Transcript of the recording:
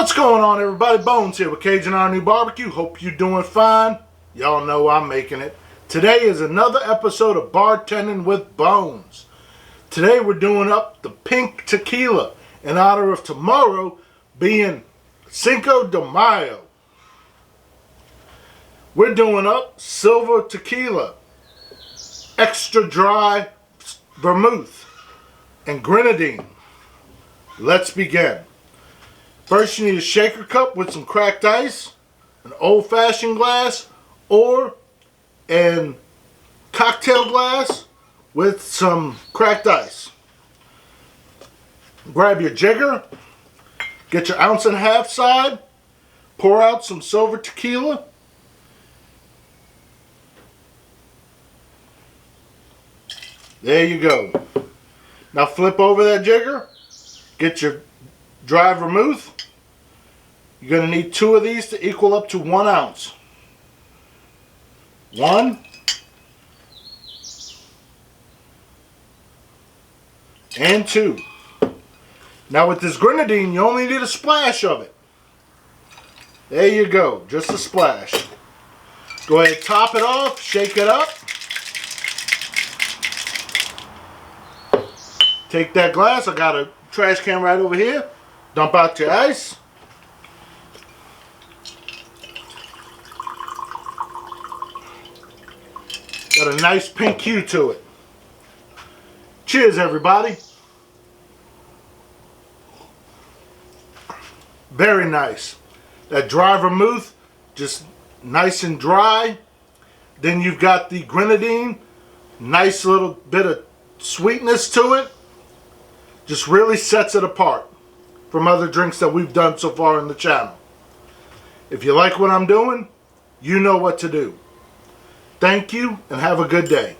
What's going on, everybody? Bones here with Cajun RNEWBBQ. Hope you're doing fine. Y'all know I'm making it. Today is another episode of Bartending with Bones. Today we're doing up the pink tequila in honor of tomorrow being Cinco de Mayo. We're doing up silver tequila, extra dry vermouth, and grenadine. Let's begin. First, you need a shaker cup with some cracked ice, an old-fashioned glass, or a cocktail glass with some cracked ice. Grab your jigger, get your 1.5 ounce side, pour out some silver tequila. There you go. Now flip over that jigger, get your dry vermouth. You're going to need 2 of these to equal up to 1 ounce. 1 and 2. Now with this grenadine, you only need a splash of it. There you go, just a splash. Go ahead, top it off, shake it up. Take that glass, I got a trash can right over here. Dump out your ice. Got a nice pink hue to it. Cheers, everybody. Very nice. That dry vermouth, just nice and dry. Then you've got the grenadine, nice little bit of sweetness to it. Just really sets it apart from other drinks that we've done so far in the channel. If you like what I'm doing, you know what to do. Thank you and have a good day.